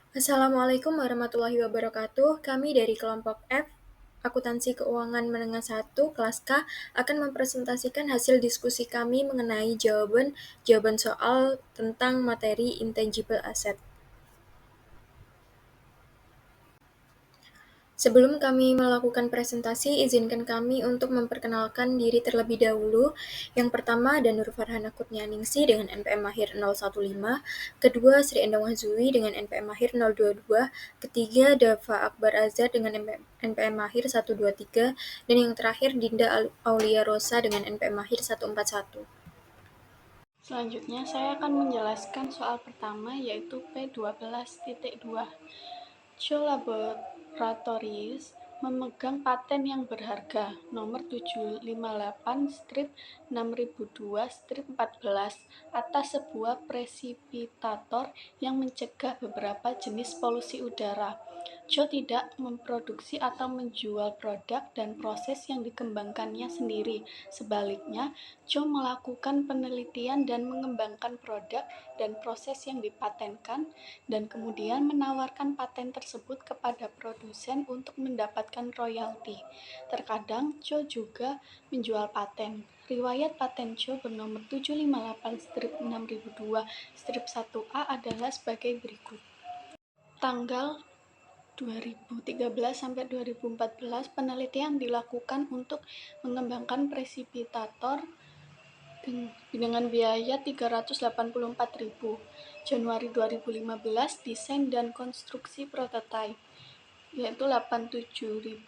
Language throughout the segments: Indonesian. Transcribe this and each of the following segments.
Assalamualaikum warahmatullahi wabarakatuh. Kami dari kelompok F, Akuntansi Keuangan Menengah 1, kelas K, akan mempresentasikan hasil diskusi kami mengenai jawaban soal tentang materi intangible asset. Sebelum kami melakukan presentasi, izinkan kami untuk memperkenalkan diri terlebih dahulu. Yang pertama, Danur Farhana Kutnianingsi dengan NPM Mahir 015, kedua, Sri Endang Wahzuli dengan NPM Mahir 022, ketiga, Dava Akbar Azhar dengan NPM Mahir 123, dan yang terakhir, Dinda Aulia Rosa dengan NPM Mahir 141. Selanjutnya, saya akan menjelaskan soal pertama, yaitu P12.2. Cho Laboratories memegang paten yang berharga nomor 758-6002-14 atas sebuah presipitator yang mencegah beberapa jenis polusi udara. Jo tidak memproduksi atau menjual produk dan proses yang dikembangkannya sendiri. Sebaliknya, Jo melakukan penelitian dan mengembangkan produk dan proses yang dipatenkan dan kemudian menawarkan paten tersebut kepada produsen untuk mendapatkan royalti. Terkadang Jo juga menjual paten. Riwayat paten Jo bernomor 758-6002-1A adalah sebagai berikut. Tanggal 2013 sampai 2014 penelitian dilakukan untuk mengembangkan presipitator dengan biaya 384.000. Januari 2015 desain dan konstruksi prototipe yaitu 87.600.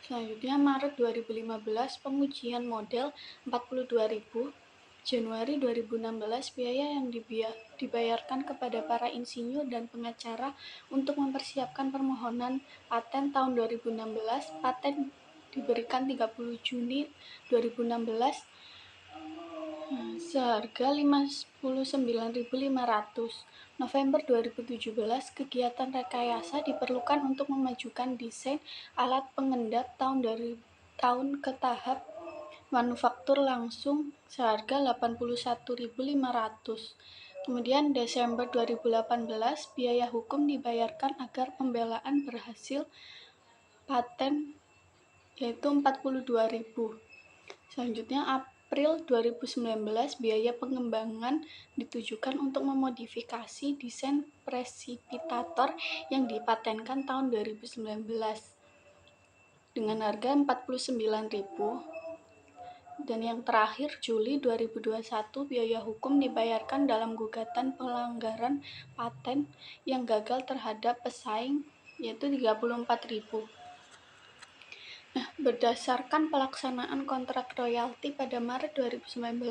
Selanjutnya Maret 2015 pengujian model 42.000. Januari 2016 biaya yang dibayarkan kepada para insinyur dan pengacara untuk mempersiapkan permohonan paten tahun 2016. Paten diberikan 30 Juni 2016 seharga 59.500. November 2017, kegiatan rekayasa diperlukan untuk memajukan desain alat pengendap tahun ke tahap manufaktur langsung seharga 81.500. Kemudian Desember 2018, biaya hukum dibayarkan agar pembelaan berhasil paten yaitu 42.000. Selanjutnya April 2019, biaya pengembangan ditujukan untuk memodifikasi desain presipitator yang dipatenkan tahun 2019 dengan harga 49.000. Dan yang terakhir Juli 2021, biaya hukum dibayarkan dalam gugatan pelanggaran paten yang gagal terhadap pesaing yaitu 34.000. Berdasarkan pelaksanaan kontrak royalti pada Maret 2019,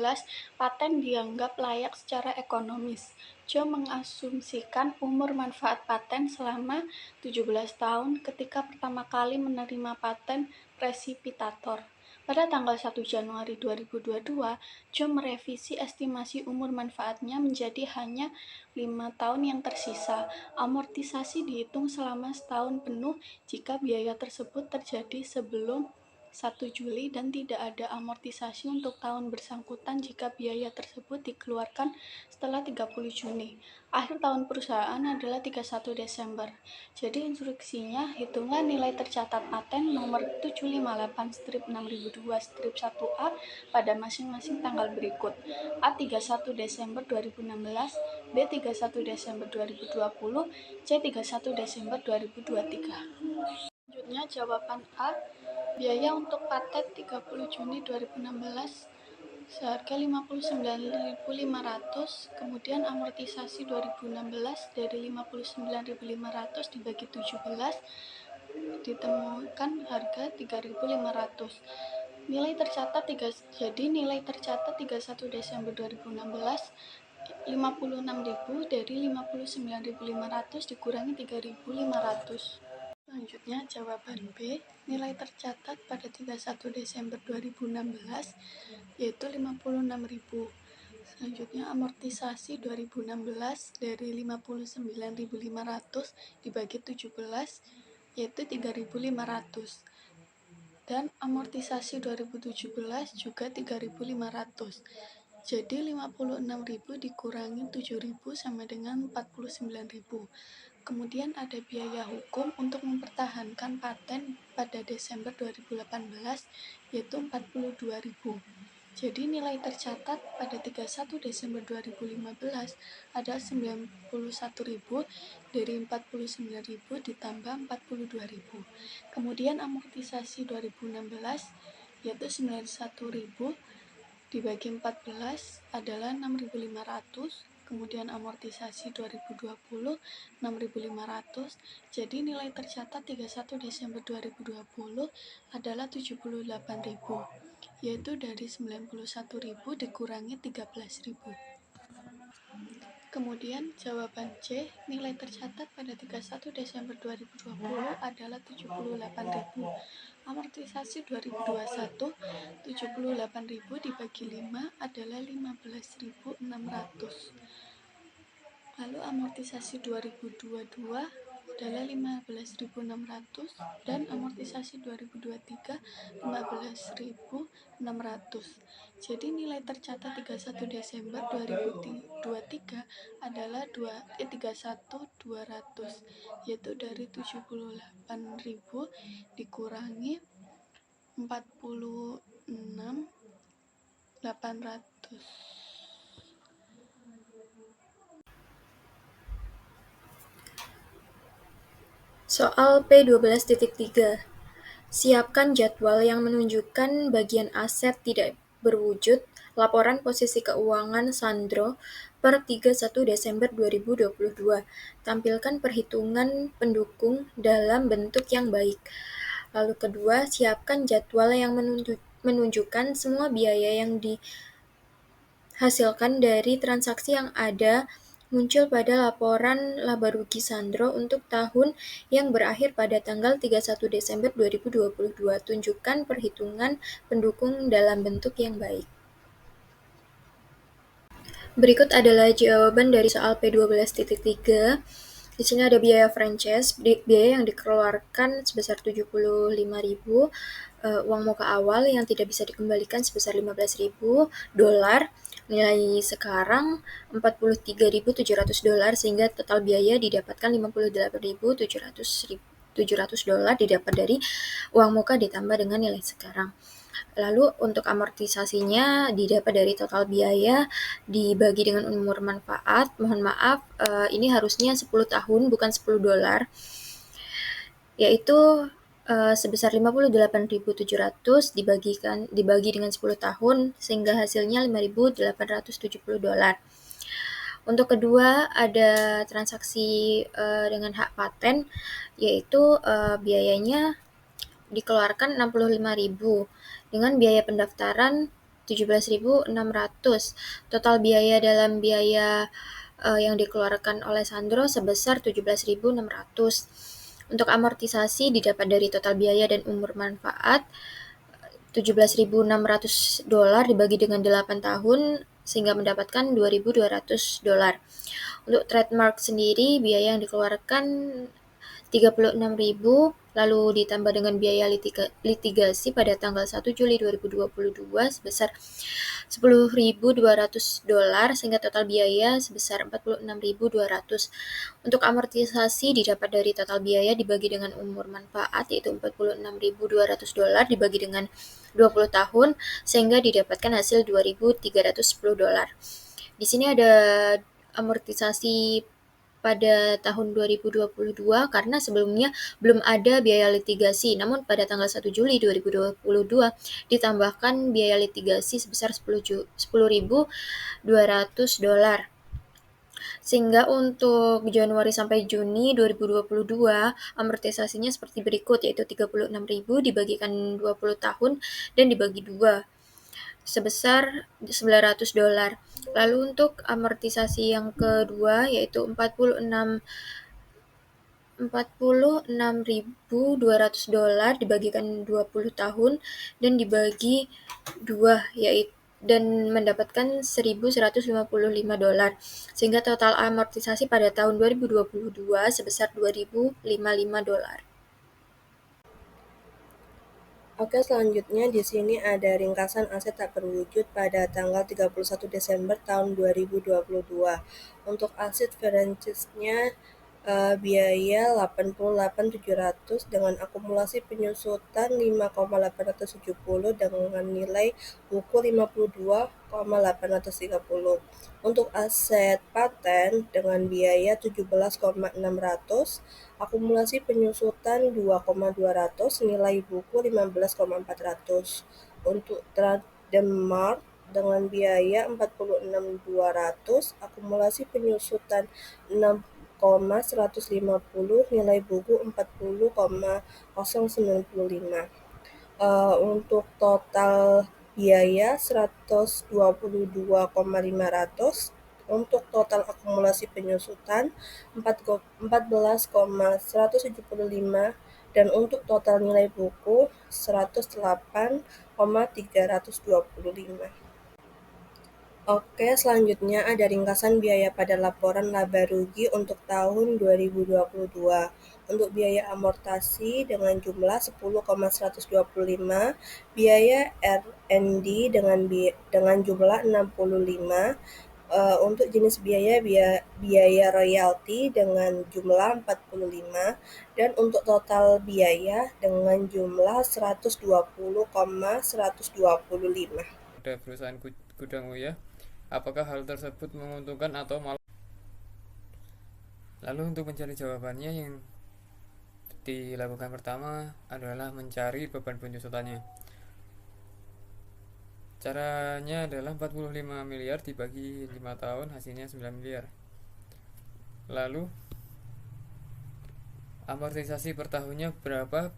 paten dianggap layak secara ekonomis. Jo mengasumsikan umur manfaat paten selama 17 tahun ketika pertama kali menerima paten presipitator. Pada tanggal 1 Januari 2022, Jo merevisi estimasi umur manfaatnya menjadi hanya 5 tahun yang tersisa. Amortisasi dihitung selama setahun penuh jika biaya tersebut terjadi sebelum 1 Juli dan tidak ada amortisasi untuk tahun bersangkutan jika biaya tersebut dikeluarkan setelah 30 Juni. Akhir tahun perusahaan adalah 31 Desember. Jadi instruksinya hitungan nilai tercatat paten nomor 758-6002-1A pada masing-masing tanggal berikut. A 31 Desember 2016, B 31 Desember 2020, C 31 Desember 2023. Selanjutnya jawaban A, biaya untuk paten 30 Juni 2016 seharga 59.500, kemudian amortisasi 2016 dari 59.500 dibagi 17 ditemukan harga 3.500. Jadi nilai tercatat 31 Desember 2016 56.000 dari 59.500 dikurangi 3.500. Selanjutnya jawaban B, nilai tercatat pada 31 Desember 2016 yaitu 56.000. Selanjutnya amortisasi 2016 dari 59.500 dibagi 17 yaitu 3.500. Dan amortisasi 2017 juga 3.500. Jadi 56.000 dikurangi 7.000 sama dengan 49.000. Kemudian ada biaya hukum untuk mempertahankan paten pada Desember 2018 yaitu 42.000. Jadi nilai tercatat pada 31 Desember 2015 ada 91.000 dari 49.000 ditambah 42.000. Kemudian amortisasi 2016 yaitu 91.000 dibagi 14 adalah 6.500, kemudian amortisasi 2020 6.500. Jadi nilai tercatat 31 Desember 2020 adalah 78.000, yaitu dari 91.000 dikurangi 13.000. Kemudian jawaban C, nilai tercatat pada 31 Desember 2020 adalah 78.000. Amortisasi 2021, 78.000 dibagi 5 adalah 15.600. Lalu amortisasi 2022 adalah 15.600 dan amortisasi 2023 15.600. Jadi nilai tercatat 31 Desember 2023 adalah 31.200, yaitu dari 78.000 dikurangi 46.800. Soal P12.3. Siapkan jadwal yang menunjukkan bagian aset tidak berwujud laporan posisi keuangan Sandro per 31 Desember 2022. Tampilkan perhitungan pendukung dalam bentuk yang baik. Lalu kedua, siapkan jadwal yang menunjukkan semua biaya yang dihasilkan dari transaksi yang ada muncul pada laporan laba rugi Sandro untuk tahun yang berakhir pada tanggal 31 Desember 2022. Tunjukkan perhitungan pendukung dalam bentuk yang baik. Berikut adalah jawaban dari soal P12.3. Di sini ada biaya franchise, biaya yang dikeluarkan sebesar 75.000, uang muka awal yang tidak bisa dikembalikan sebesar 15.000 dolar, nilai sekarang 43.700 dolar, sehingga total biaya didapatkan 58.700 dolar didapat dari uang muka ditambah dengan nilai sekarang. Lalu untuk amortisasinya didapat dari total biaya dibagi dengan umur manfaat. Mohon maaf, ini harusnya 10 tahun bukan 10 dolar, yaitu sebesar 58.700 dibagi dengan 10 tahun sehingga hasilnya 5.870 dolar. Untuk kedua ada transaksi dengan hak paten, yaitu biayanya dikeluarkan 65.000 dengan biaya pendaftaran 17.600. Total biaya dalam biaya yang dikeluarkan oleh Sandro sebesar 17.600. Untuk amortisasi didapat dari total biaya dan umur manfaat 17.600 dolar dibagi dengan 8 tahun sehingga mendapatkan 2.200 dolar. Untuk trademark sendiri biaya yang dikeluarkan 36.000 lalu ditambah dengan biaya litigasi pada tanggal 1 Juli 2022 sebesar 10.200 dolar sehingga total biaya sebesar 46.200. Untuk amortisasi didapat dari total biaya dibagi dengan umur manfaat yaitu 46.200 dolar dibagi dengan 20 tahun sehingga didapatkan hasil 2.310 dolar. Di sini ada amortisasi pada tahun 2022 karena sebelumnya belum ada biaya litigasi, namun pada tanggal 1 Juli 2022 ditambahkan biaya litigasi sebesar 10.200 dolar. Sehingga untuk Januari sampai Juni 2022 amortisasinya seperti berikut, yaitu 36.000 dibagikan 20 tahun dan dibagi 2 sebesar 900 dolar. Lalu untuk amortisasi yang kedua yaitu 46.200 dolar dibagikan 20 tahun dan dibagi 2 yaitu dan mendapatkan 1.155 dolar sehingga total amortisasi pada tahun 2022 sebesar 2.055 dolar. Oke, selanjutnya di sini ada ringkasan aset tak berwujud pada tanggal 31 Desember tahun 2022. Untuk aset franchise-nya biaya 88.700 dengan akumulasi penyusutan 5,870 dengan nilai buku 52,830. Untuk aset paten dengan biaya 17,600, akumulasi penyusutan 2,200, nilai buku 15,400. Untuk trademark dengan biaya 46.200, akumulasi penyusutan 6,150, nilai buku 40,095. Untuk total biaya 122,500, untuk total akumulasi penyusutan 14,175, dan untuk total nilai buku 108,325. Oke, selanjutnya ada ringkasan biaya pada laporan laba rugi untuk tahun 2022. Untuk biaya amortasi dengan jumlah 10,125, biaya R&D dengan jumlah 65, untuk jenis biaya royalti dengan jumlah 45, dan untuk total biaya dengan jumlah 120,125. Pada perusahaan gudang Uyah, apakah hal tersebut menguntungkan atau malah? Lalu untuk mencari jawabannya, yang dilakukan pertama adalah mencari beban penyusutannya. Caranya adalah 45 miliar dibagi 5 tahun, hasilnya 9 miliar. Lalu amortisasi per tahunnya berapa?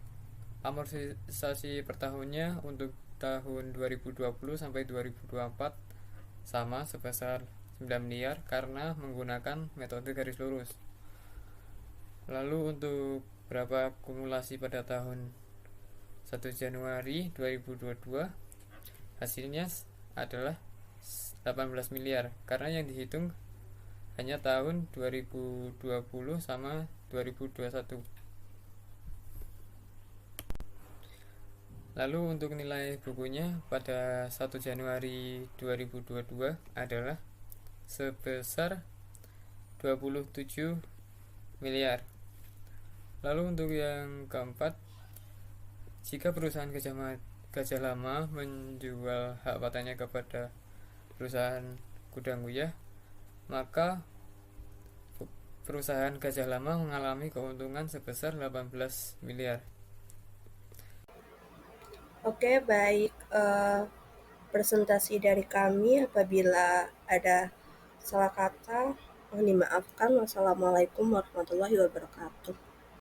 Amortisasi per tahunnya untuk tahun 2020 sampai 2024 sama sebesar 9 miliar karena menggunakan metode garis lurus. Lalu untuk berapa akumulasi pada tahun 1 Januari 2022, hasilnya adalah 18 miliar karena yang dihitung hanya tahun 2020 sama 2021. Lalu untuk nilai bukunya pada 1 Januari 2022 adalah sebesar 27 miliar. Lalu untuk yang keempat, jika perusahaan Gajah Lama menjual hak patennya kepada perusahaan Gudang Uyah, maka perusahaan Gajah Lama mengalami keuntungan sebesar 18 miliar. Oke, baik. Presentasi dari kami, apabila ada salah kata mohon dimaafkan. Wassalamualaikum warahmatullahi wabarakatuh.